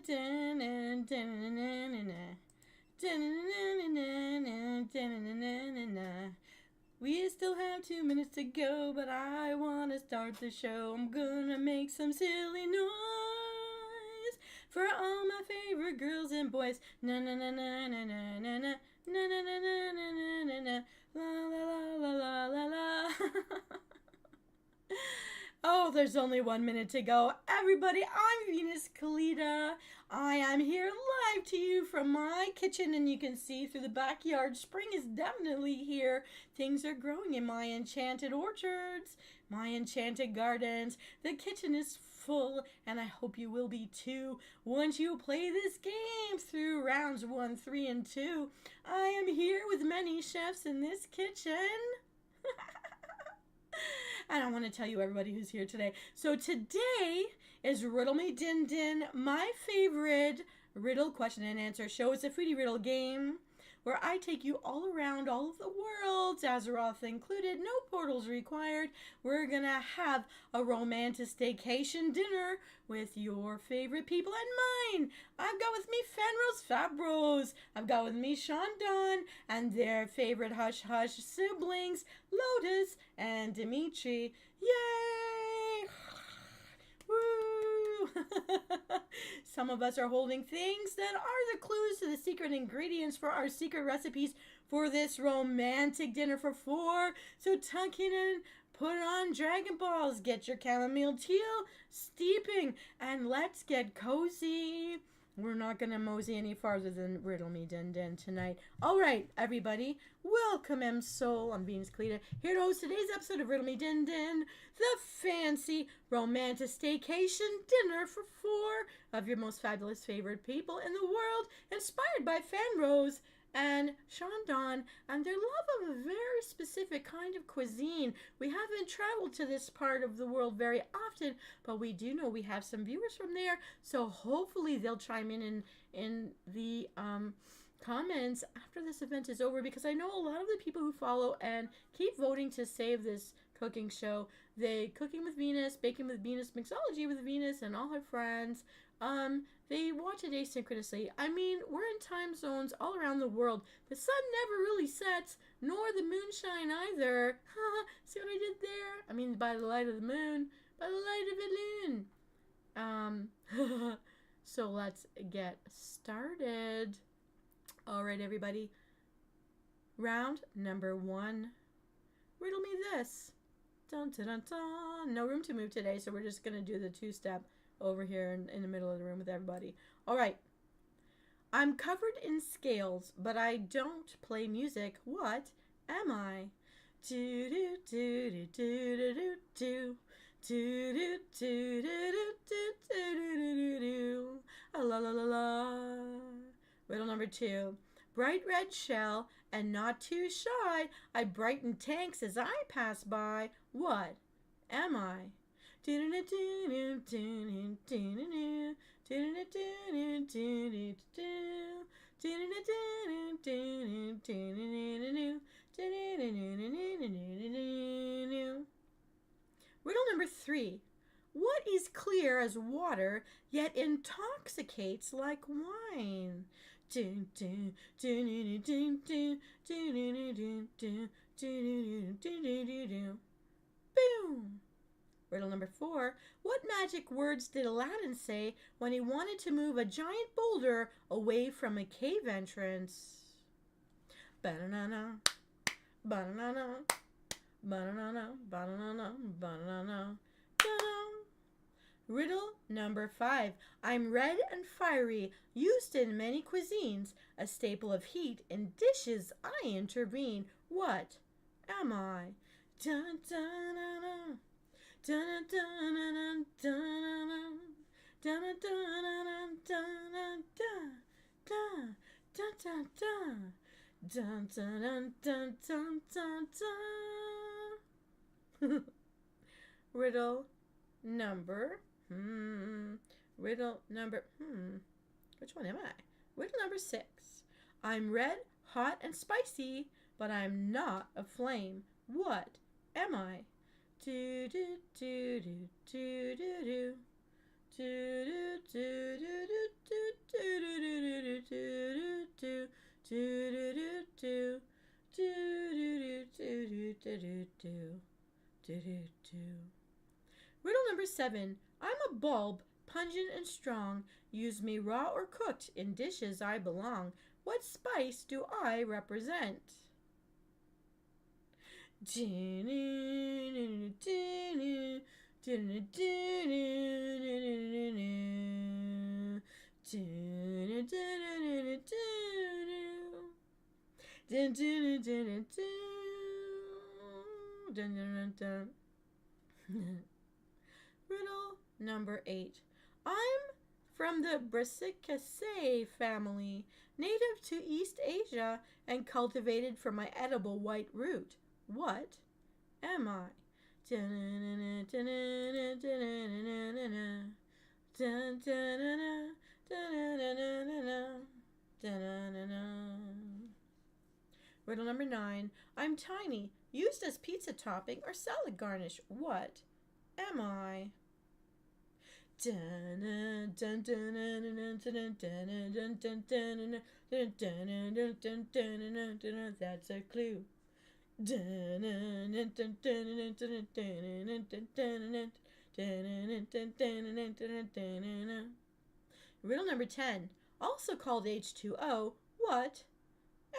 We still have 2 minutes to go, but I want to start the show. I'm gonna make some silly noise for all my favorite girls and boys. Na na na na na na na na na na na na na na na la la la la la la. Oh, there's only 1 minute to go. Everybody, I'm Venus Callida. I am here live to you from my kitchen, and you can see through the backyard. Spring is definitely here. Things are growing in my enchanted orchards, my enchanted gardens. The kitchen is full, and I hope you will be too once you play this game through rounds 1, 3, and 2. I am here with many chefs in this kitchen. And I want to tell you everybody who's here today. So today is Riddle-Me-Din-Din, my favorite riddle question and answer show. It's a foodie riddle game where I take you all around all of the world, Azeroth included, no portals required. We're going to have a Romanta-Staycation dinner with your favorite people and mine. I've got with me Fabros. I've got with me SeanDon and their favorite hush-hush siblings, Lotus and Dimitri. Yay! Woo! Some of us are holding things that are the clues to the secret ingredients for our secret recipes for this romantic dinner for 4. So tuck in, put on Dragonballs, get your chamomile tea steeping, and let's get cozy. We're not going to mosey any farther than Riddle-Me-Din-Din tonight. All right, everybody. Welcome, Msoul. I'm Venus Callida, here to host today's episode of Riddle-Me-Din-Din, the fancy Romanta-Staycation dinner for 4 of your most fabulous favorite people in the world, inspired by Fandom and SeanDon and their love of a very specific kind of cuisine. We haven't traveled to this part of the world very often, but we do know we have some viewers from there, so hopefully they'll chime in the comments after this event is over, because I know a lot of the people who follow and keep voting to save this cooking show, Cooking with Venus, Baking with Venus, Mixology with Venus, and all her friends, they watch it asynchronously. I mean, we're in time zones all around the world. The sun never really sets, nor the moonshine either. See what I did there? I mean, by the light of the moon. By the light of the moon. So let's get started. All right, everybody. Round number 1. Riddle me this. Dun, dun, dun, dun. No room to move today, so we're just going to do the 2-step over here in the middle of the room with everybody. All right. I'm covered in scales, but I don't play music. What am I? Do do do do do do do do do do do do do do. La la la la. Riddle number 2. Bright red shell and not too shy. I brighten tanks as I pass by. What am I? Riddle number 3. What is clear as water, yet intoxicates like wine? Boom! Riddle number 4. What magic words did Aladdin say when he wanted to move a giant boulder away from a cave entrance? Banana, banana, banana, banana, banana. Riddle number 5. I'm red and fiery, used in many cuisines, a staple of heat in dishes I intervene. What am I? Dun, dun, dun, dun. Dun dun dun dun dun dun dun dun dun dun dun dun dun dun dun. Riddle number which one am I? Riddle number 6. I'm red, hot, and spicy, but I'm not a flame. What am I? Do do do do do do do do do do do do Riddle number 7. I'm a bulb, pungent and strong. Use me raw or cooked. In dishes I belong. What spice do I represent? Riddle number 8. I'm from the Brassicaceae family, native to East Asia and cultivated for my edible white root. What am I? Riddle number 9. I'm tiny, used as pizza topping or salad garnish. What am I? That's a clue. Riddle number 10. Also called H2O. What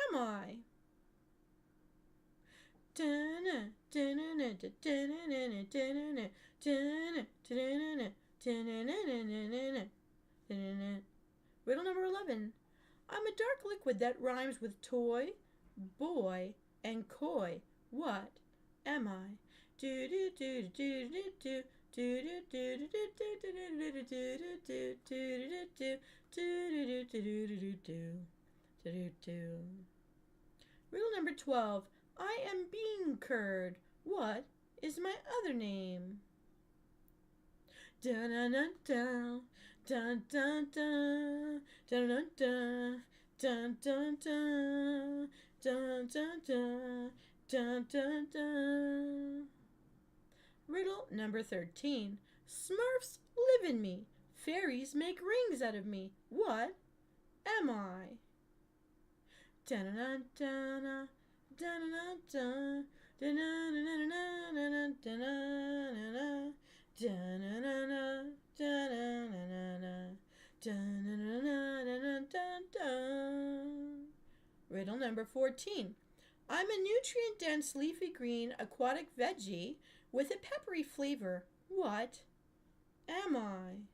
am I? Riddle number 11. I'm a dark liquid that rhymes with toy, boy, and coy. What am I? Riddle number 12. I am bean curd. What is my other name? Dun dun dun dun dun dun dun dun dun dun dun dun dun dun dun dun dun. Riddle number 13. Smurfs live in me. Fairies make rings out of me. What am I? Dun dun dun dun dun dun dun dun dun dun. Riddle number 14. I'm a nutrient-dense leafy green aquatic veggie with a peppery flavor. What am I?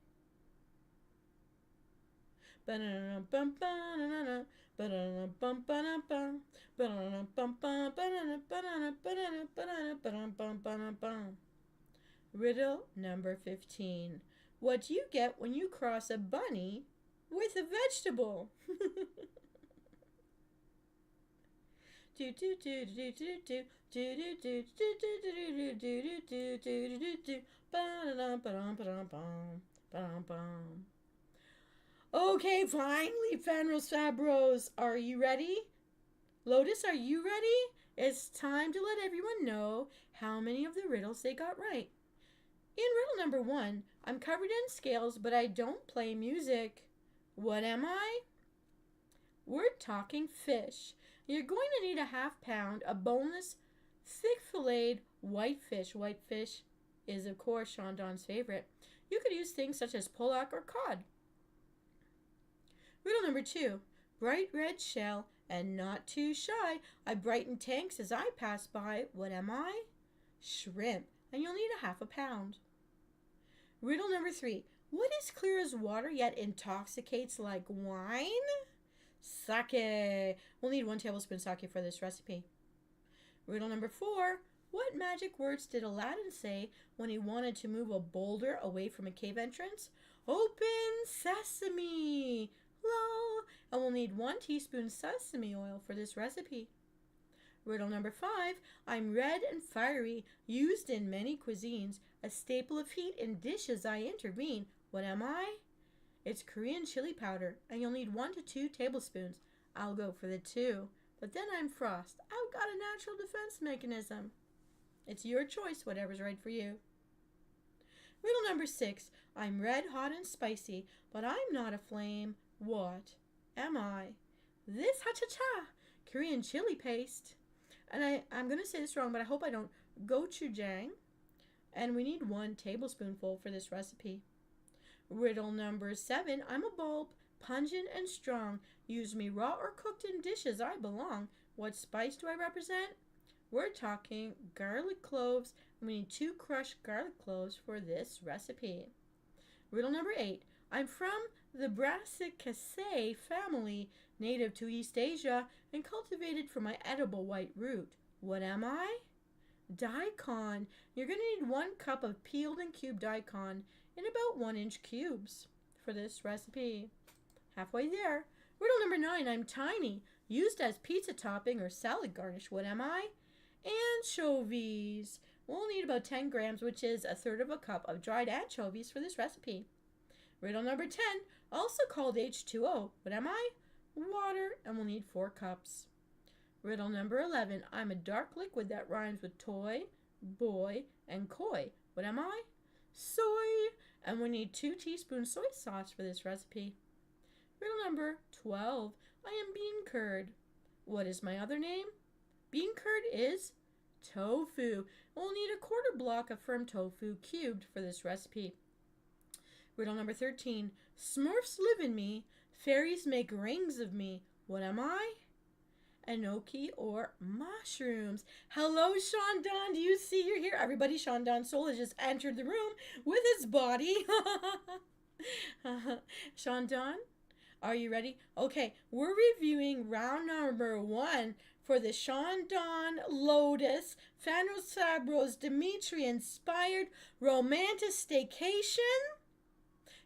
Riddle number 15. What do you get when you cross a bunny with a vegetable? Okay, finally, Fanros Fabros, are you ready? Lotus, are you ready? It's time to let everyone know how many of the riddles they got right. In riddle number 1, I'm covered in scales, but I don't play music. What am I? We're talking fish. You're going to need a ½ pound of boneless, thick-filleted white fish. White fish is, of course, SeanDon's favorite. You could use things such as pollock or cod. Riddle number 2. Bright red shell and not too shy. I brighten tanks as I pass by. What am I? Shrimp. And you'll need a ½ pound. Riddle number 3. What is clear as water yet intoxicates like wine? Sake. We'll need 1 tablespoon sake for this recipe. Riddle number 4. What magic words did Aladdin say when he wanted to move a boulder away from a cave entrance? Open sesame. Lol. And we'll need 1 teaspoon sesame oil for this recipe. Riddle number 5. I'm red and fiery, used in many cuisines, a staple of heat in dishes I intervene. What am I? It's Korean chili powder, and you'll need 1 to 2 tablespoons. I'll go for the 2, but then I'm Frost. I've got a natural defense mechanism. It's your choice, whatever's right for you. Riddle number 6. I'm red, hot, and spicy, but I'm not a flame. What am I? This ha-cha-cha, Korean chili paste. And I'm going to say this wrong, but I hope I don't. Gochujang, And we need 1 tablespoonful for this recipe. Riddle number 7. I'm a bulb, pungent and strong. Use me raw or cooked in dishes, I belong. What spice do I represent? We're talking garlic cloves. And we need 2 crushed garlic cloves for this recipe. Riddle number 8. I'm from the Brassicaceae family, native to East Asia, and cultivated for my edible white root. What am I? Daikon. You're going to need 1 cup of peeled and cubed daikon in about 1-inch cubes for this recipe. Halfway there. Riddle number 9. I'm tiny, used as pizza topping or salad garnish. What am I? Anchovies. We'll need about 10 grams, which is 1/3 of a cup of dried anchovies for this recipe. Riddle number 10, also called H2O. What am I? Water, and we'll need 4 cups. Riddle number 11, I'm a dark liquid that rhymes with toy, boy, and koi. What am I? Soy, and we need 2 teaspoons soy sauce for this recipe. Riddle number 12, I am bean curd. What is my other name? Bean curd is tofu. We'll need a 1/4 block of firm tofu cubed for this recipe. Riddle number 13. Smurfs live in me. Fairies make rings of me. What am I? Enoki or mushrooms. Hello, SeanDon. Do you see you're here? Everybody, SeanDon's soul has just entered the room with his body. SeanDon, are you ready? Okay, we're reviewing round number 1 for the SeanDon Lotus Fanos Sabros Dimitri inspired Romanta-Staycation.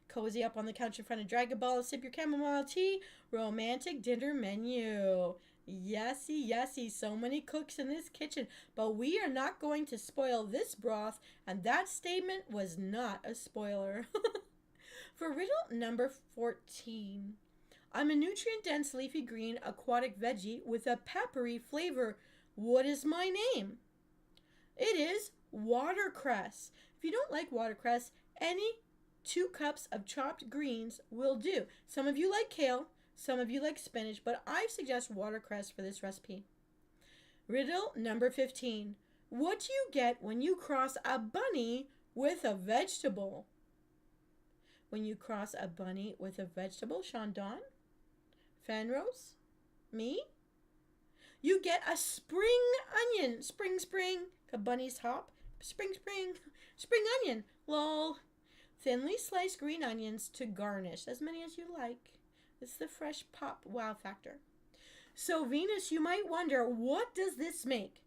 Cozy up on the couch in front of Dragonball, sip your chamomile tea, romantic dinner menu. Yesy, yesy, so many cooks in this kitchen, but we are not going to spoil this broth, and that statement was not a spoiler. For riddle number 14, I'm a nutrient-dense leafy green aquatic veggie with a peppery flavor. What is my name? It is watercress. If you don't like watercress, any 2 cups of chopped greens will do. Some of you like kale, some of you like spinach, but I suggest watercress for this recipe. Riddle number 15. What do you get when you cross a bunny with a vegetable? When you cross a bunny with a vegetable, SeanDon? Fanrose? Me? You get a spring onion. Spring, a bunny's hop. Spring onion. Lol. Thinly sliced green onions to garnish, as many as you like. It's the fresh pop wow factor. So Venus, you might wonder, what does this make?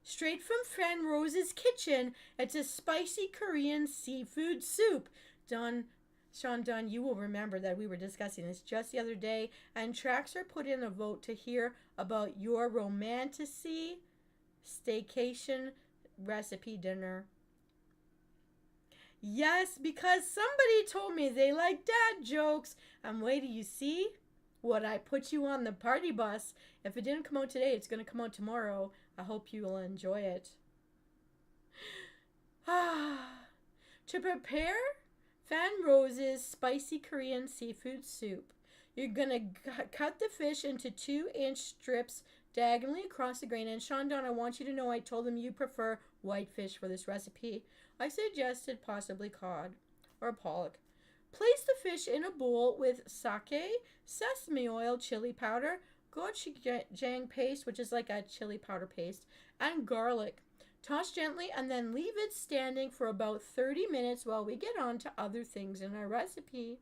Straight from Fran Rose's kitchen, it's a spicy Korean seafood soup. SeanDon, you will remember that we were discussing this just the other day, and tracks are put in a vote to hear about your Romanta-Staycation recipe dinner. Yes, because somebody told me they like dad jokes. And wait till you see what I put you on the party bus. If it didn't come out today, it's going to come out tomorrow. I hope you will enjoy it. To prepare Fan Rose's spicy Korean seafood soup, you're going to cut the fish into 2-inch strips diagonally across the grain. And SeanDon, I want you to know I told them you prefer white fish for this recipe. I suggested possibly cod or pollock. Place the fish in a bowl with sake, sesame oil, chili powder, gochujang paste, which is like a chili powder paste, and garlic. Toss gently and then leave it standing for about 30 minutes while we get on to other things in our recipe.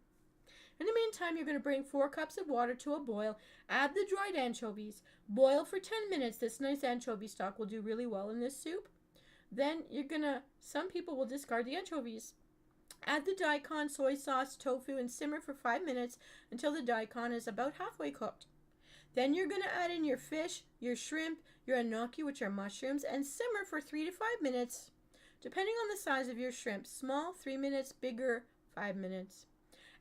In the meantime, you're going to bring 4 cups of water to a boil. Add the dried anchovies. Boil for 10 minutes. This nice anchovy stock will do really well in this soup. Then some people will discard the anchovies. Add the daikon, soy sauce, tofu, and simmer for 5 minutes until the daikon is about halfway cooked. Then you're going to add in your fish, your shrimp, your enoki, which are mushrooms, and simmer for 3 to 5 minutes, depending on the size of your shrimp. Small, 3 minutes, bigger, 5 minutes.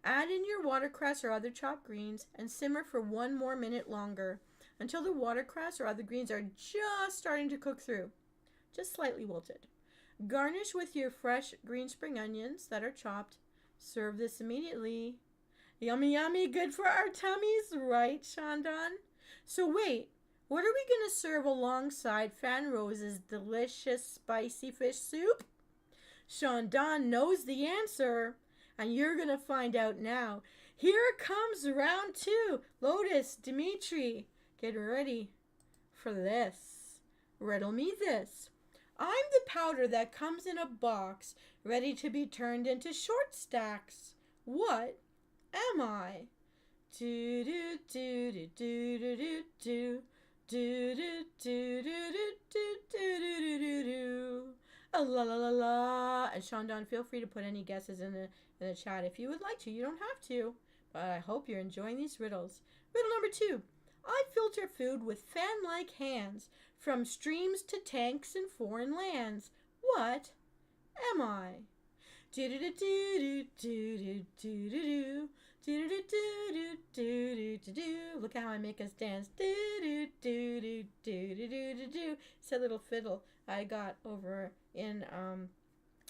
Add in your watercress or other chopped greens and simmer for 1 more minute longer until the watercress or other greens are just starting to cook through, just slightly wilted. Garnish with your fresh green spring onions that are chopped. Serve this immediately. Yummy, yummy, good for our tummies, right, SeanDon? So wait, what are we going to serve alongside Fan Rose's delicious spicy fish soup? SeanDon knows the answer, and you're going to find out now. Here comes round 2. Lotus, Dimitri, get ready for this. Riddle me this. I'm the powder that comes in a box, ready to be turned into short stacks. What am I? Do do do do do do do do do do do do do do do do. La la la la. And SeanDon, feel free to put any guesses in the chat if you would like to. You don't have to, but I hope you're enjoying these riddles. Riddle number 2. I filter food with fan-like hands, from streams to tanks in foreign lands. What am I? Do do do do do do do do do do do do do do. Look how I make us dance. Do do do do do do do do. It's a little fiddle I got over in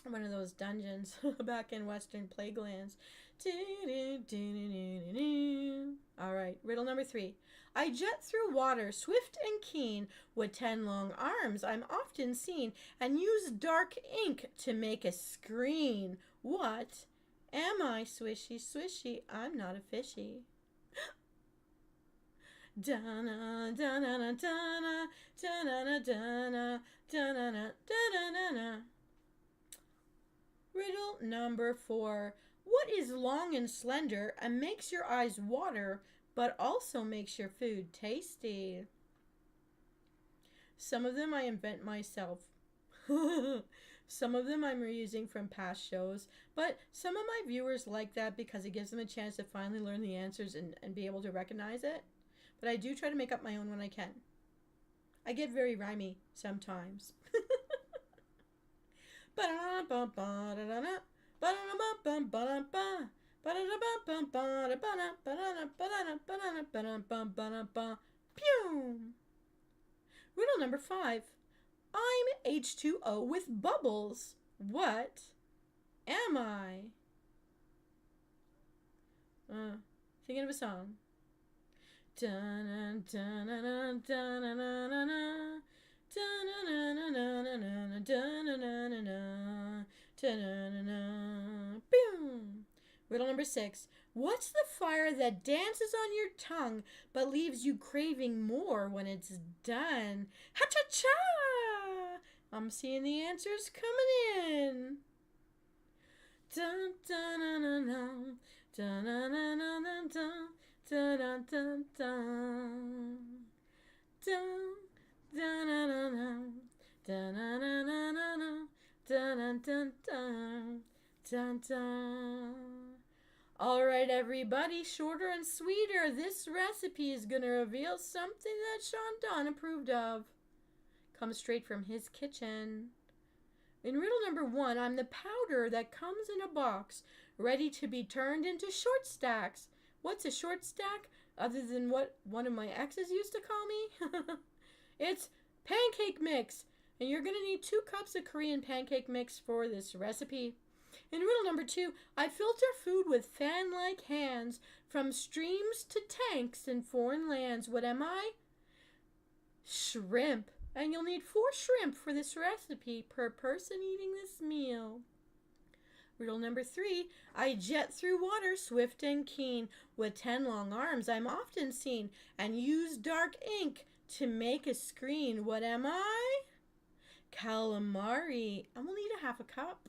one of those dungeons back in Western Plaguelands. All right, riddle number 3. I jet through water, swift and keen, with 10 long arms I'm often seen, and use dark ink to make a screen. What am I? Swishy, swishy, I'm not a fishy. Dana, dana, dana, dana, dana, dana, dana. Riddle number 4. What is long and slender and makes your eyes water, but also makes your food tasty? Some of them I invent myself. Some of them I'm reusing from past shows, but some of my viewers like that because it gives them a chance to finally learn the answers and be able to recognize it. But I do try to make up my own when I can. I get very rhymey sometimes. Riddle number 5. I'm H2O with bubbles. What am I? Thinking of a song. Riddle number 6. What's the fire that dances on your tongue but leaves you craving more when it's done? Ha-cha-cha! I'm seeing the answers coming in. Dun dun dun dun dun dun dun dun dun dun dun dun dun dun dun. All right, everybody, shorter and sweeter. This recipe is going to reveal something that SeanDon approved of. Comes straight from his kitchen. In riddle number 1, I'm the powder that comes in a box, ready to be turned into short stacks. What's a short stack, other than what one of my exes used to call me? It's pancake mix, and you're going to need 2 cups of Korean pancake mix for this recipe. In riddle number 2, I filter food with fan-like hands, from streams to tanks in foreign lands. What am I? Shrimp. And you'll need 4 shrimp for this recipe per person eating this meal. Riddle number 3, I jet through water swift and keen, with 10 long arms I'm often seen, and use dark ink to make a screen. What am I? Calamari. And we'll need a half a cup.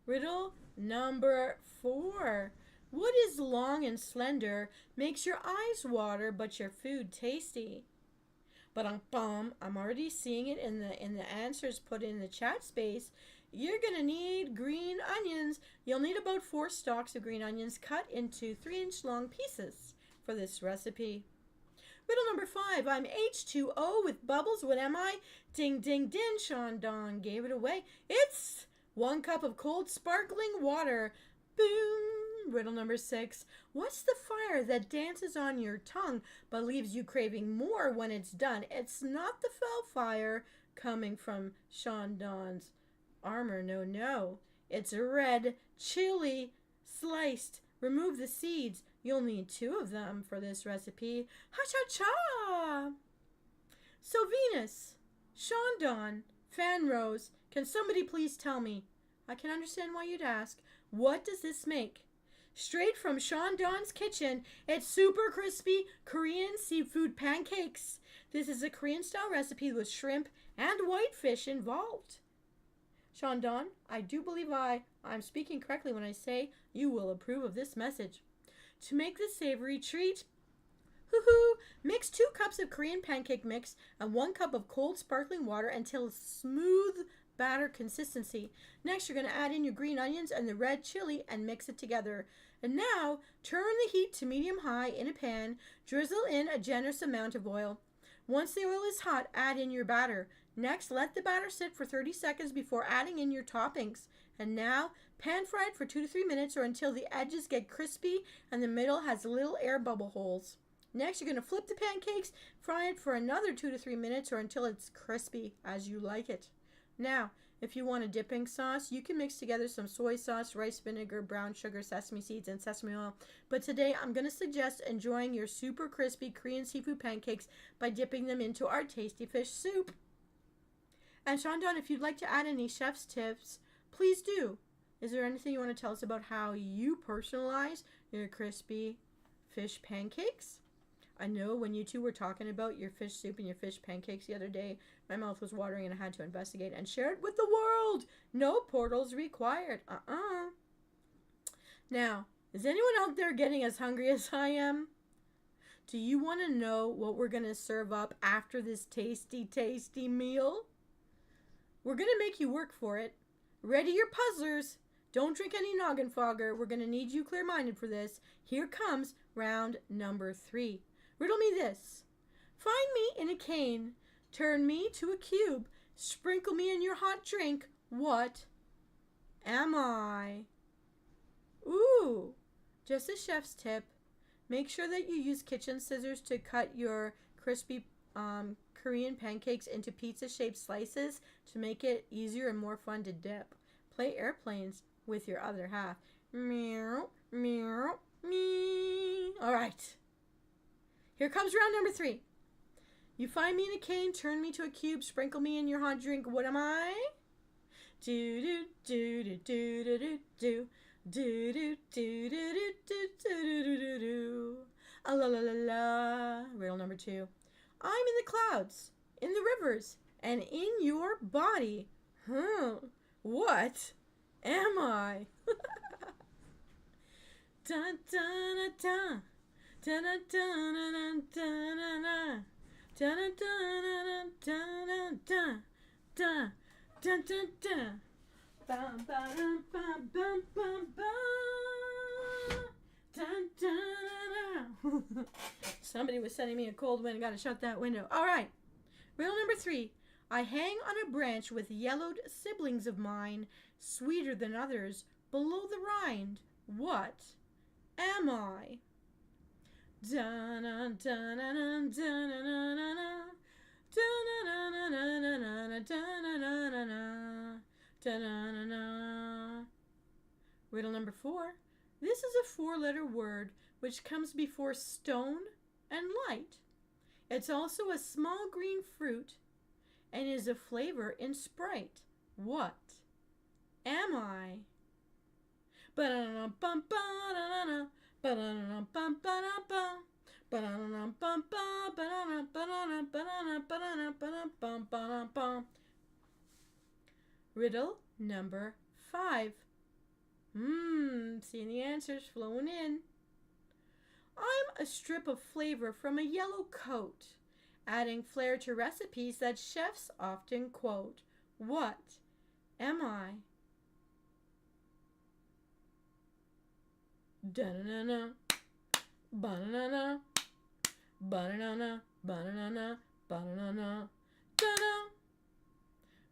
Riddle number 4. What is long and slender, makes your eyes water, but your food tasty? I'm already seeing it in the answers put in the chat space. You're going to need green onions. You'll need about 4 stalks of green onions cut into 3-inch long pieces for this recipe. Riddle number 5. I'm H2O with bubbles. What am I? Ding, ding, din. SeanDon gave it away. It's 1 cup of cold sparkling water. Boom. Riddle number 6. What's the fire that dances on your tongue but leaves you craving more when it's done? It's not the fell fire coming from SeanDon's armor. No, no. It's a red chili sliced. Remove the seeds. You'll need 2 of them for this recipe. Ha-cha-cha! So Venus, SeanDon, Fan Rose, Can somebody please tell me? I can understand why you'd ask. What does this make? Straight from SeanDon's kitchen, it's super crispy Korean seafood pancakes. This is a Korean-style recipe with shrimp and whitefish involved. SeanDon, I do believe I'm speaking correctly when I say you will approve of this message. To make this savory treat, mix 2 cups of Korean pancake mix and 1 cup of cold sparkling water until smooth batter consistency. Next, you're going to add in your green onions and the red chili and mix it together. And now, turn the heat to medium-high in a pan. Drizzle in a generous amount of oil. Once the oil is hot, add in your batter. Next, let the batter sit for 30 seconds before adding in your toppings. And now, pan fry it for 2 to 3 minutes or until the edges get crispy and the middle has little air bubble holes. Next, you're going to flip the pancakes, fry it for another 2 to 3 minutes or until it's crispy as you like it. Now, if you want a dipping sauce, you can mix together some soy sauce, rice vinegar, brown sugar, sesame seeds, and sesame oil. But today, I'm going to suggest enjoying your super crispy Korean seafood pancakes by dipping them into our tasty fish soup. And SeanDon, if you'd like to add any chef's tips, please do. Is there anything you want to tell us about how you personalize your crispy fish pancakes? I know when you two were talking about your fish soup and your fish pancakes the other day, my mouth was watering and I had to investigate and share it with the world. No portals required. Now, is anyone out there getting as hungry as I am? Do you want to know what we're going to serve up after this tasty, tasty meal? We're going to make you work for it. Ready your puzzlers. Don't drink any noggin fogger. We're going to need you clear-minded for this. Here comes round number 3. Riddle me this. Find me in a cane. Turn me to a cube. Sprinkle me in your hot drink. What am I? Ooh, just a chef's tip. Make sure that you use kitchen scissors to cut your crispy Korean pancakes into pizza-shaped slices to make it easier and more fun to dip. Play airplanes with your other half. Meow, meow, me. All right. Here comes round number 3. You find me in a cane, turn me to a cube, sprinkle me in your hot drink. What am I? Do do do do do do do do do do do do do do do do do. La la la la. Riddle number 2. I'm in the clouds, in the rivers, and in your body. What am I? Dun dun dun. Dun dun dun dun dun dun dun dun dun dun dun dun dun. Bum bum bum bum bum bum. Dun dun. Somebody was sending me a cold wind. Gotta shut that window. All right. Riddle number 3. I hang on a branch with yellowed siblings of mine, sweeter than others, below the rind. What am I? Riddle number 4. This is a 4-letter word which comes before stone and light. It's also a small green fruit and is a flavor in Sprite. What am I? Riddle number 5. Seeing the answers flowing in. I'm a strip of flavor from a yellow coat, adding flair to recipes that chefs often quote. What am I? Da-na-na-na, ba-na-na-na, ba-na-na-na, ba-na-na-na, ba-na-na-na, da-na.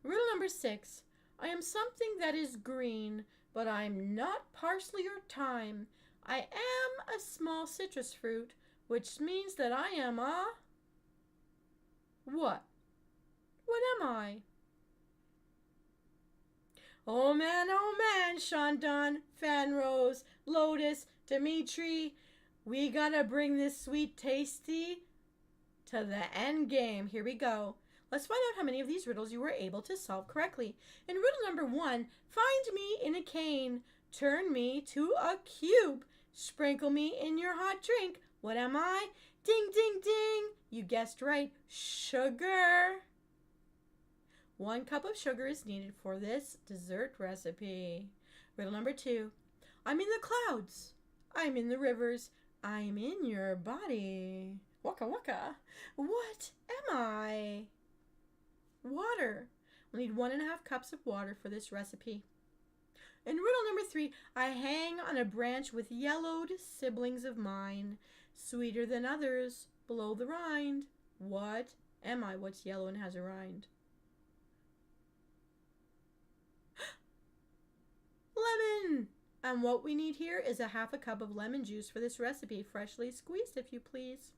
Riddle number 6. I am something that is green, but I'm not parsley or thyme. I am a small citrus fruit, which means that I am a... What? What am I? Oh man, SeanDon, Fan Rose, Lotus, Dimitri, we gotta bring this sweet tasty to the end game. Here we go. Let's find out how many of these riddles you were able to solve correctly. In riddle number 1, find me in a cane, turn me to a cube, sprinkle me in your hot drink. What am I? Ding, ding, ding. You guessed right. Sugar. 1 cup of sugar is needed for this dessert recipe. Riddle number 2. I'm in the clouds. I'm in the rivers. I'm in your body. Waka waka. What am I? Water. We'll need 1.5 cups of water for this recipe. In riddle number 3, I hang on a branch with yellowed siblings of mine, sweeter than others, below the rind. What am I? What's yellow and has a rind? Lemon! And what we need here is 1/2 cup of lemon juice for this recipe, freshly squeezed if you please.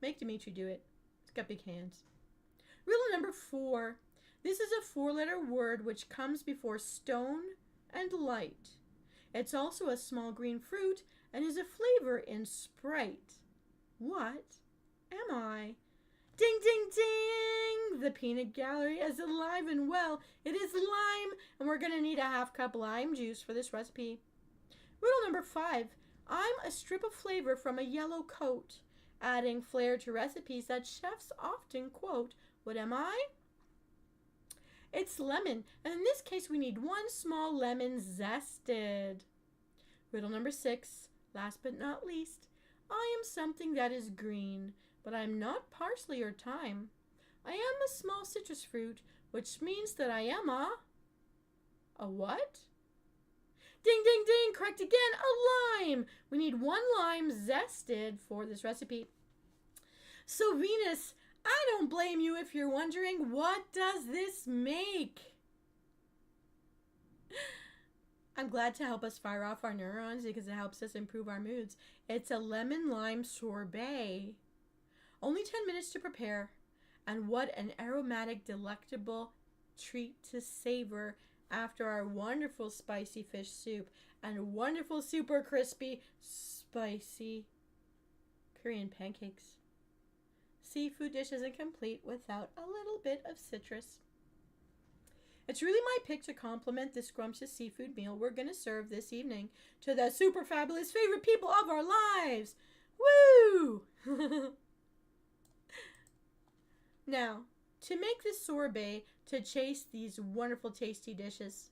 Make Dimitri do it. He's got big hands. Riddle number 4. This is a 4-letter word which comes before stone and light. It's also a small green fruit and is a flavor in Sprite. What am I? Ding, ding, ding! The peanut gallery is alive and well. It is lime, and we're going to need 1/2 cup lime juice for this recipe. Riddle number 5. I'm a strip of flavor from a yellow coat, adding flair to recipes that chefs often quote. What am I? It's lemon, and in this case we need 1 small lemon zested. Riddle number 6, last but not least. I am something that is green, but I'm not parsley or thyme. I am a small citrus fruit, which means that I am a what? Ding, ding, ding, correct again, a lime. We need 1 lime zested for this recipe. So Venus, I don't blame you if you're wondering, what does this make? I'm glad to help us fire off our neurons because it helps us improve our moods. It's a lemon lime sorbet. Only 10 minutes to prepare. And what an aromatic, delectable treat to savor after our wonderful spicy fish soup and wonderful super crispy, spicy Korean pancakes. Seafood dish isn't complete without a little bit of citrus. It's really my pick to complement the scrumptious seafood meal we're going to serve this evening to the super fabulous favorite people of our lives. Woo! Now, to make this sorbet to chase these wonderful tasty dishes,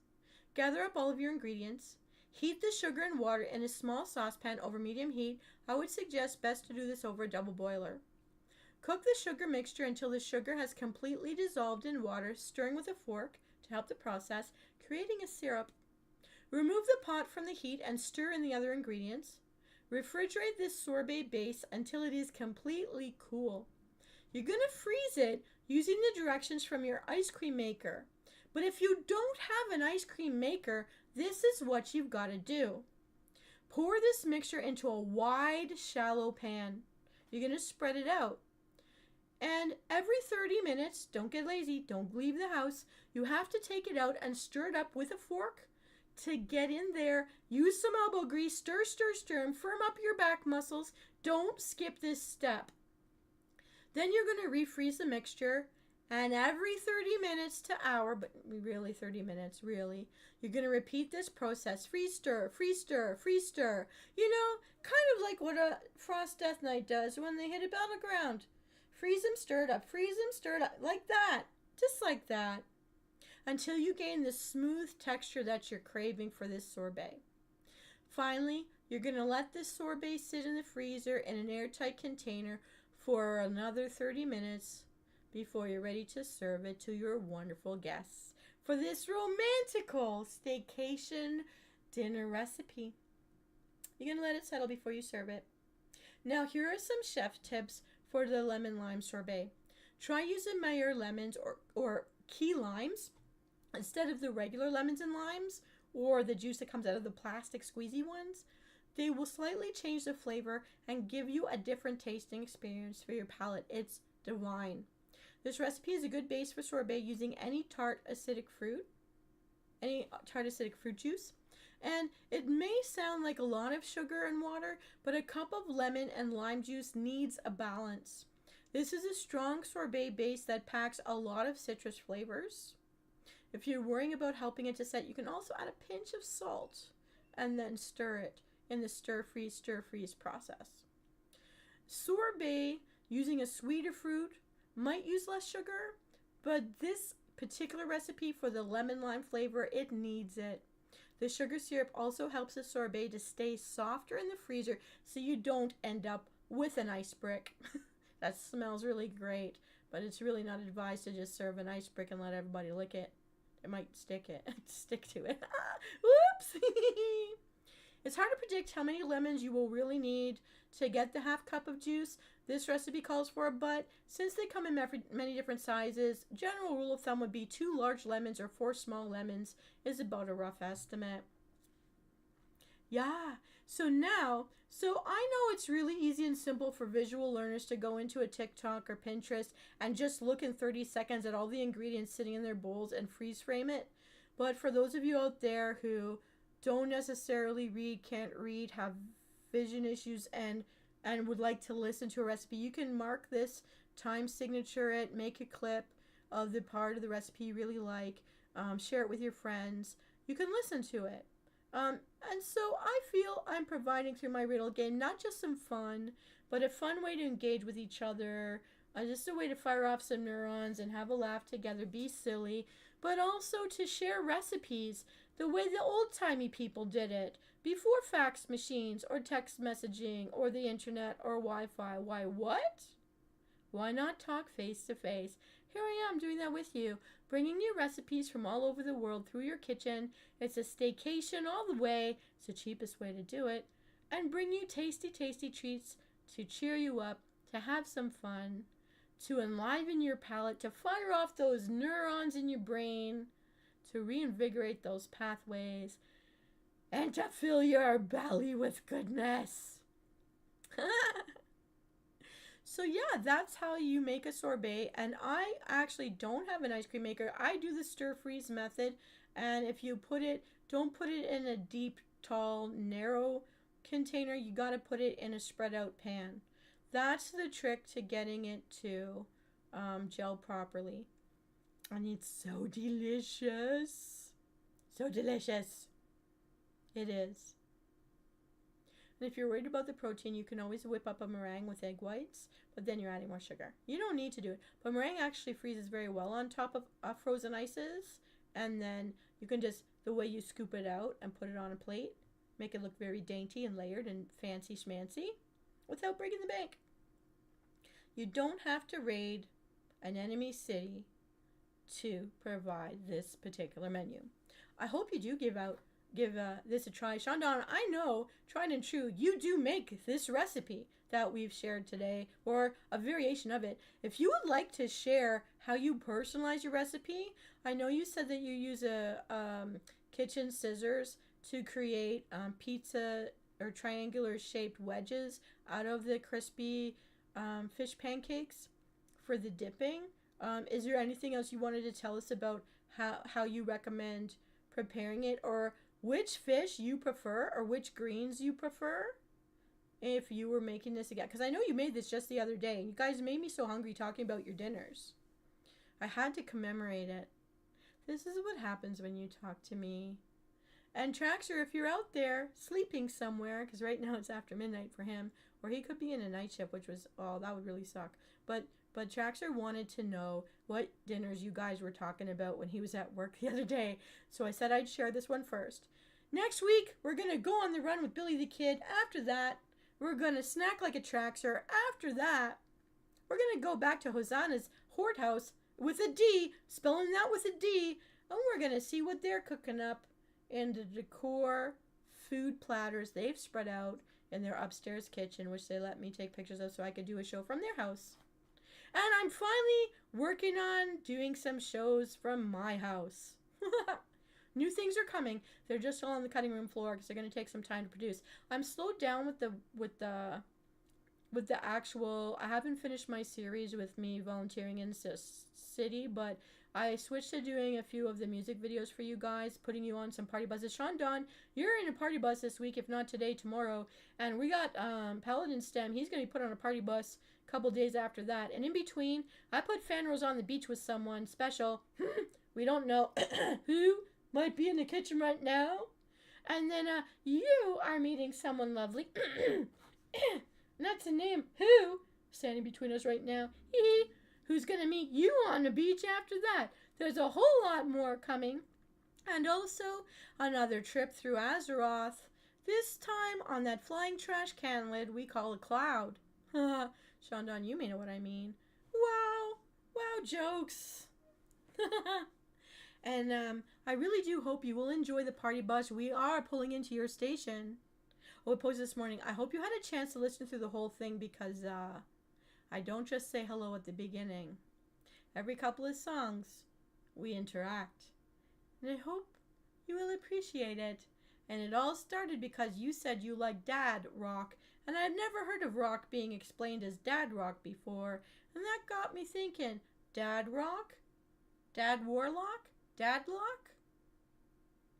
gather up all of your ingredients. Heat the sugar and water in a small saucepan over medium heat. I would suggest best to do this over a double boiler. Cook the sugar mixture until the sugar has completely dissolved in water, stirring with a fork to help the process, creating a syrup. Remove the pot from the heat and stir in the other ingredients. Refrigerate this sorbet base until it is completely cool. You're going to freeze it using the directions from your ice cream maker. But if you don't have an ice cream maker, this is what you've got to do. Pour this mixture into a wide, shallow pan. You're going to spread it out. And every 30 minutes, don't get lazy, don't leave the house, you have to take it out and stir it up with a fork to get in there. Use some elbow grease, stir, stir, stir, and firm up your back muscles. Don't skip this step. Then you're going to refreeze the mixture, and every 30 minutes to hour, but really 30 minutes, really, you're going to repeat this process. Freeze, stir, freeze, stir, freeze, stir. You know, kind of like what a Frost Death Knight does when they hit a battleground. Freeze them, stir it up, freeze them, stir it up, like that, just like that, until you gain the smooth texture that you're craving for this sorbet. Finally, you're going to let this sorbet sit in the freezer in an airtight container for another 30 minutes before you're ready to serve it to your wonderful guests for this romantical staycation dinner recipe. You're going to let it settle before you serve it. Now, here are some chef tips for the lemon lime sorbet. Try using Meyer lemons or key limes instead of the regular lemons and limes or the juice that comes out of the plastic squeezy ones. They will slightly change the flavor and give you a different tasting experience for your palate. It's divine. This recipe is a good base for sorbet using any tart acidic fruit juice. And it may sound like a lot of sugar and water, but a cup of lemon and lime juice needs a balance. This is a strong sorbet base that packs a lot of citrus flavors. If you're worrying about helping it to set, you can also add a pinch of salt and then stir it in the stir freeze process. Sorbet using a sweeter fruit might use less sugar, but this particular recipe for the lemon lime flavor, it needs it. The sugar syrup also helps the sorbet to stay softer in the freezer so you don't end up with an ice brick. That smells really great, but it's really not advised to just serve an ice brick and let everybody lick it. It might stick to it. Whoops! It's hard to predict how many lemons you will really need to get the half cup of juice this recipe calls for, but since they come in many different sizes, general rule of thumb would be 2 large lemons or 4 small lemons is about a rough estimate. Yeah, so I know it's really easy and simple for visual learners to go into a TikTok or Pinterest and just look in 30 seconds at all the ingredients sitting in their bowls and freeze frame it. But for those of you out there who don't necessarily read, can't read, have vision issues, and would like to listen to a recipe, you can mark this, time signature it, make a clip of the part of the recipe you really like, share it with your friends. You can listen to it. And so I feel I'm providing through my riddle game not just some fun, but a fun way to engage with each other, just a way to fire off some neurons and have a laugh together, be silly, but also to share recipes the way the old-timey people did it, before fax machines or text messaging or the internet or Wi-Fi. Why, what? Why not talk face to face? Here I am doing that with you, bringing you recipes from all over the world through your kitchen. It's a staycation all the way. It's the cheapest way to do it. And bring you tasty, tasty treats to cheer you up, to have some fun, to enliven your palate, to fire off those neurons in your brain, to reinvigorate those pathways, and to fill your belly with goodness. So yeah, that's how you make a sorbet. And I actually don't have an ice cream maker. I do the stir freeze method. And if you don't put it in a deep, tall, narrow container. You got to put it in a spread out pan. That's the trick to getting it to gel properly. And it's so delicious. So delicious. It is. And if you're worried about the protein, you can always whip up a meringue with egg whites, but then you're adding more sugar. You don't need to do it. But meringue actually freezes very well on top of frozen ices. And then you can just, the way you scoop it out and put it on a plate, make it look very dainty and layered and fancy schmancy without breaking the bank. You don't have to raid an enemy city to provide this particular menu. I hope you do give this a try. SeanDon, I know, tried and true, you do make this recipe that we've shared today, or a variation of it. If you would like to share how you personalize your recipe, I know you said that you use a kitchen scissors to create pizza or triangular shaped wedges out of the crispy fish pancakes for the dipping. Is there anything else you wanted to tell us about how you recommend preparing it, or which fish you prefer, or which greens you prefer if you were making this again? Because I know you made this just the other day, and you guys made me so hungry talking about your dinners. I had to commemorate it. This is what happens when you talk to me. And Traxer, if you're out there sleeping somewhere, because right now it's after midnight for him, or he could be in a night shift, which was, oh, that would really suck. But Traxer wanted to know what dinners you guys were talking about when he was at work the other day. So I said I'd share this one first. Next week, we're going to go on the run with Billy the Kid. After that, we're going to snack like a Traxer. After that, we're going to go back to Hosanna's Hort House with a D, spelling that with a D. And we're going to see what they're cooking up in the decor food platters they've spread out in their upstairs kitchen, which they let me take pictures of so I could do a show from their house. And I'm finally working on doing some shows from my house. New things are coming. They're just all on the cutting room floor because they're going to take some time to produce. I'm slowed down with the actual. I haven't finished my series with me volunteering in city, but I switched to doing a few of the music videos for you guys, putting you on some party buses. SeanDon, you're in a party bus this week, if not today, tomorrow. And we got Paladin Stem. He's going to be put on a party bus a couple days after that. And in between, I put Fanrose on the beach with someone special. We don't know who might be in the kitchen right now. And then you are meeting someone lovely. That's the name. Who? Standing between us right now. Who's going to meet you on the beach after that. There's a whole lot more coming. And also another trip through Azeroth. This time on that flying trash can lid we call a cloud. SeanDon, you may know what I mean. Wow. Wow, jokes. And I really do hope you will enjoy the party bus. We are pulling into your station. Oh, I posted this morning. I hope you had a chance to listen through the whole thing because I don't just say hello at the beginning. Every couple of songs, we interact. And I hope you will appreciate it. And it all started because you said you like dad rock. And I've never heard of rock being explained as dad rock before. And that got me thinking, dad rock? Dad warlock? Dadlock?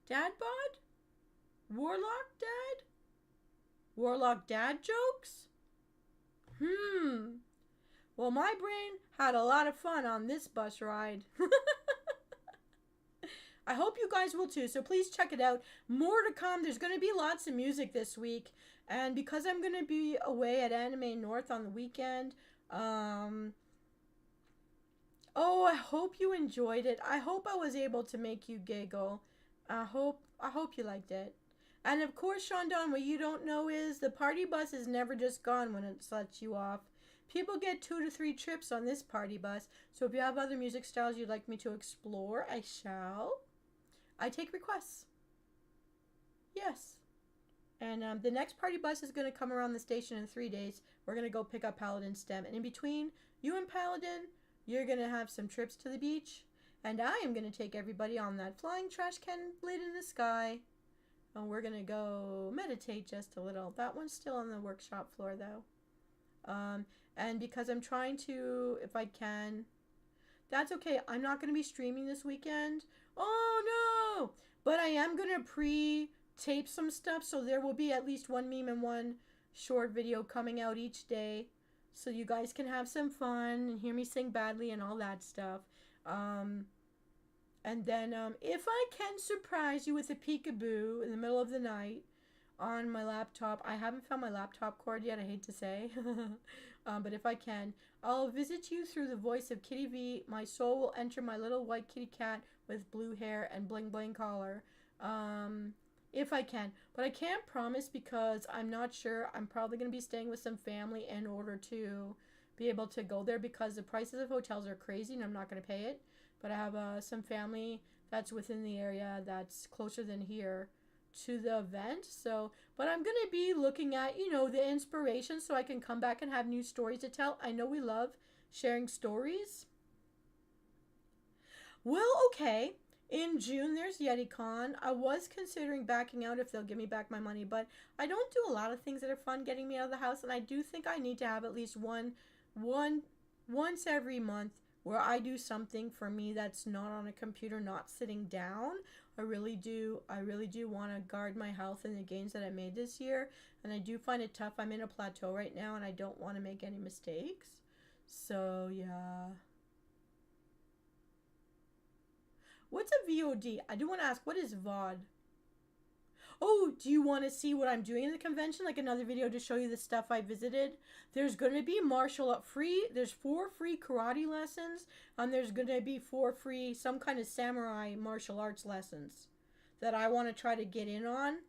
Dad bod? Warlock dad? Warlock dad jokes? Well, my brain had a lot of fun on this bus ride. I hope you guys will too, so please check it out. More to come. There's going to be lots of music this week. And because I'm going to be away at Anime North on the weekend, oh, I hope you enjoyed it. I hope I was able to make you giggle. I hope you liked it. And of course, SeanDon, what you don't know is the party bus is never just gone when it lets you off. People get 2 to 3 trips on this party bus. So if you have other music styles you'd like me to explore, I shall. I take requests. Yes. And the next party bus is going to come around the station in 3 days. We're going to go pick up Paladin Stem. And in between, you and Paladin, you're going to have some trips to the beach. And I am going to take everybody on that flying trash can lid in the sky. And we're going to go meditate just a little. That one's still on the workshop floor, though. And because I'm trying to, if I can, that's okay. I'm not going to be streaming this weekend. Oh, no! But I am going to pre-tape some stuff, so there will be at least one meme and one short video coming out each day. So you guys can have some fun and hear me sing badly and all that stuff. And then if I can surprise you with a peekaboo in the middle of the night on my laptop. I haven't found my laptop cord yet, I hate to say. But if I can, I'll visit you through the voice of Kitty V. My soul will enter my little white kitty cat with blue hair and bling bling collar. If I can. But I can't promise because I'm not sure. I'm probably going to be staying with some family in order to be able to go there because the prices of hotels are crazy and I'm not going to pay it. But I have some family that's within the area that's closer than here to the event. So, but I'm going to be looking at, you know, the inspiration so I can come back and have new stories to tell. I know we love sharing stories. Well, okay. In June, there's YetiCon. I was considering backing out if they'll give me back my money, but I don't do a lot of things that are fun getting me out of the house, and I do think I need to have at least once every month where I do something for me that's not on a computer, not sitting down. I really do want to guard my health in the gains that I made this year, and I do find it tough. I'm in a plateau right now, and I don't want to make any mistakes. So, yeah. What's a VOD? I do want to ask, what is VOD? Oh, do you want to see what I'm doing in the convention? Like another video to show you the stuff I visited? There's going to be martial art free. There's 4 free karate lessons. And there's going to be 4 free some kind of samurai martial arts lessons that I want to try to get in on.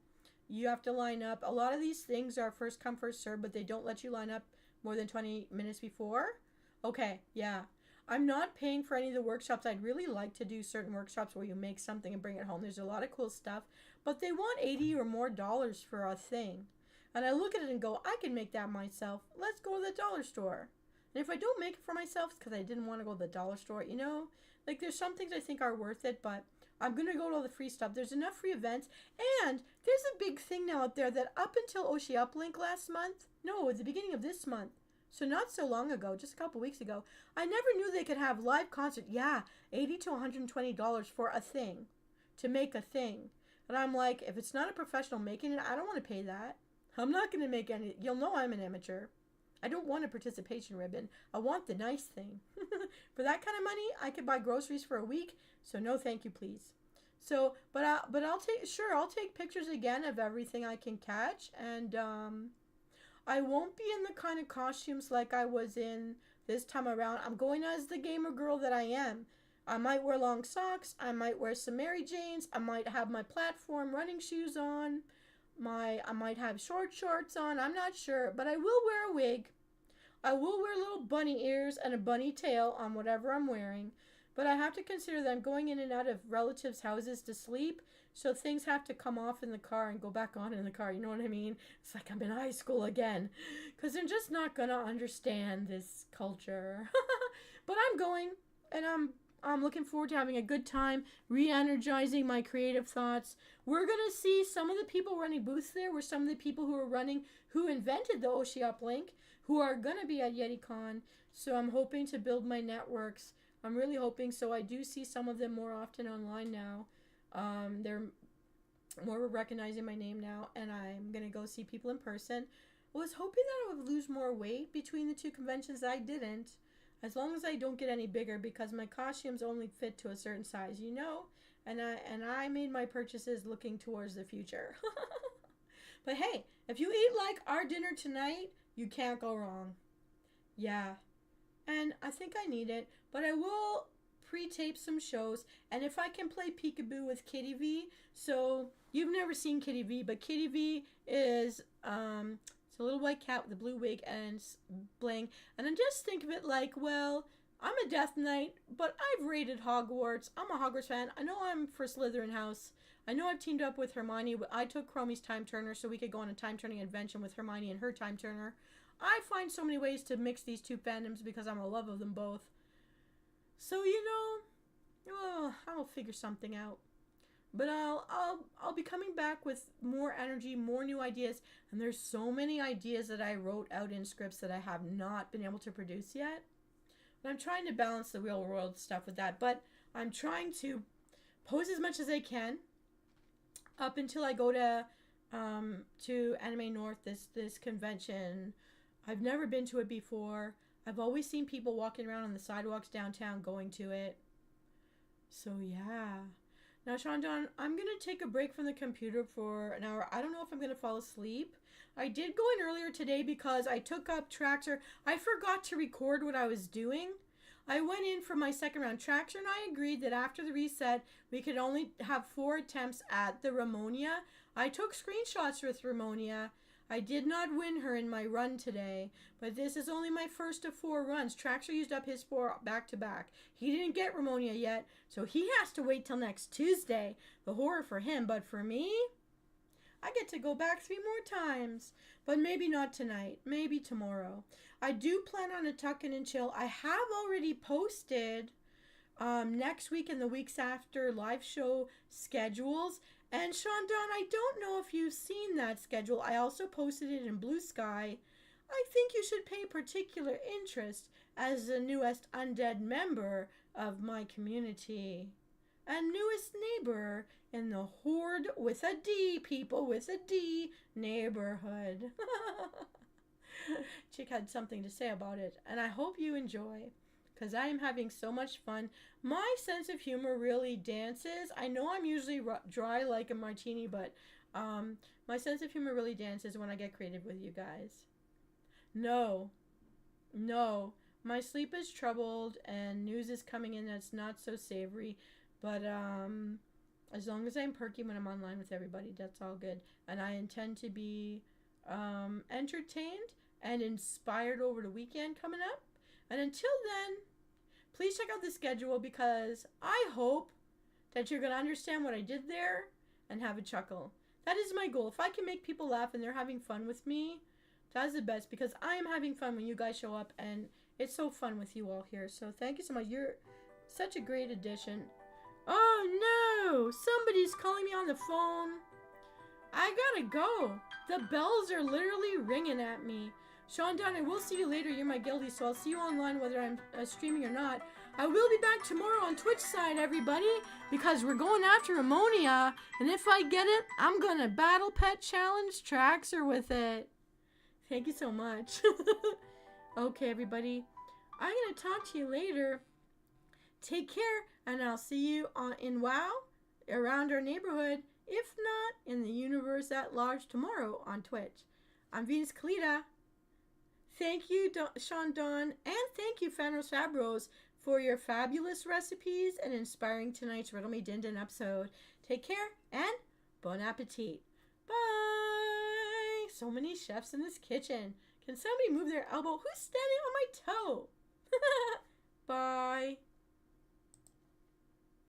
You have to line up. A lot of these things are first come, first serve, but they don't let you line up more than 20 minutes before. Okay, yeah. I'm not paying for any of the workshops. I'd really like to do certain workshops where you make something and bring it home. There's a lot of cool stuff, but they want $80 or more for a thing. And I look at it and go, I can make that myself. Let's go to the dollar store. And if I don't make it for myself, it's because I didn't want to go to the dollar store, you know? Like, there's some things I think are worth it, but I'm going to go to all the free stuff. There's enough free events. And there's a big thing now out there that up until Oshi Uplink last month, no, at the beginning of this month, So not so long ago, just a couple weeks ago, I never knew they could have live concert. Yeah, $80 to $120 for a thing, to make a thing. And I'm like, if it's not a professional making it, I don't want to pay that. I'm not going to make any. You'll know I'm an amateur. I don't want a participation ribbon. I want the nice thing. For that kind of money, I could buy groceries for a week. So no, thank you, please. So, but I'll take pictures again of everything I can catch, and I won't be in the kind of costumes like I was in this time around. I'm going as the gamer girl that I am. I might wear long socks. I might wear some Mary Janes. I might have my platform running shoes on. I might have short shorts on. I'm not sure, but I will wear a wig. I will wear little bunny ears and a bunny tail on whatever I'm wearing. But I have to consider that I'm going in and out of relatives' houses to sleep, so things have to come off in the car and go back on in the car. You know what I mean? It's like I'm in high school again, because they're just not going to understand this culture. But I'm going, and I'm looking forward to having a good time, re-energizing my creative thoughts. We're going to see some of the people running booths there were some of the people who invented the Oshi Uplink, who are going to be at YetiCon. So I'm hoping to build my networks. I'm really hoping. So I do see some of them more often online now. They're more recognizing my name now, and I'm going to go see people in person. I was hoping that I would lose more weight between the two conventions. I didn't. As long as I don't get any bigger, because my costumes only fit to a certain size, you know? And I made my purchases looking towards the future. But hey, if you eat like our dinner tonight, you can't go wrong. Yeah. And I think I need it, but I will pre-tape some shows, and if I can play peekaboo with Kitty V. So you've never seen Kitty V, but Kitty V is it's a little white cat with a blue wig and bling, and I just think of it like, well, I'm a Death Knight, but I've raided Hogwarts. I'm a Hogwarts fan. I know I'm for Slytherin House. I know I've teamed up with Hermione. I took Chromie's Time Turner so we could go on a time turning adventure with Hermione and her Time Turner. I find so many ways to mix these two fandoms because I'm a love of them both. So, you know, I'll figure something out. But I'll be coming back with more energy, more new ideas, and there's so many ideas that I wrote out in scripts that I have not been able to produce yet. But I'm trying to balance the real world stuff with that. But I'm trying to pose as much as I can up until I go to Anime North, this convention. I've never been to it before. I've always seen people walking around on the sidewalks downtown going to it. So yeah. Now, SeanDon, I'm going to take a break from the computer for an hour. I don't know if I'm going to fall asleep. I did go in earlier today because I took up Traxxer. I forgot to record what I was doing. I went in for my second round. Traxxer and I agreed that after the reset, we could only have 4 attempts at the Ramonia. I took screenshots with Ramonia. I did not win her in my run today, but this is only my first of 4 runs. Traxxer used up his 4 back-to-back. He didn't get Ramonia yet, so he has to wait till next Tuesday. The horror for him, but for me, I get to go back 3 more times. But maybe not tonight, maybe tomorrow. I do plan on a tuck-in and chill. I have already posted next week and the weeks after live show schedules. And SeanDon, I don't know if you've seen that schedule. I also posted it in Blue Sky. I think you should pay particular interest as the newest undead member of my community. And newest neighbor in the Horde with a D, people with a D, neighborhood. Chick had something to say about it, and I hope you enjoy, because I am having so much fun. My sense of humor really dances. I know I'm usually dry like a martini, but my sense of humor really dances when I get creative with you guys. No, my sleep is troubled, and news is coming in that's not so savory, but as long as I'm perky when I'm online with everybody, that's all good. And I intend to be entertained and inspired over the weekend coming up. And until then, please check out the schedule, because I hope that you're going to understand what I did there and have a chuckle. That is my goal. If I can make people laugh and they're having fun with me, that's the best, because I am having fun when you guys show up, and it's so fun with you all here. So thank you so much. You're such a great addition. Oh no! Somebody's calling me on the phone. I gotta go. The bells are literally ringing at me. SeanDon, I will see you later. You're my guildie, so I'll see you online whether I'm streaming or not. I will be back tomorrow on Twitch side, everybody, because we're going after Ammonia, and if I get it, I'm gonna battle pet challenge Traxxer with it. Thank you so much. Okay, everybody. I'm gonna talk to you later. Take care, and I'll see you in WoW, around our neighborhood, if not in the universe at large tomorrow on Twitch. I'm Venus Callida. Thank you, SeanDon, and thank you, Fanos Fabros, for your fabulous recipes and inspiring tonight's Riddle-Me-Din-Din episode. Take care, and bon appetit. Bye! So many chefs in this kitchen. Can somebody move their elbow? Who's standing on my toe? Bye.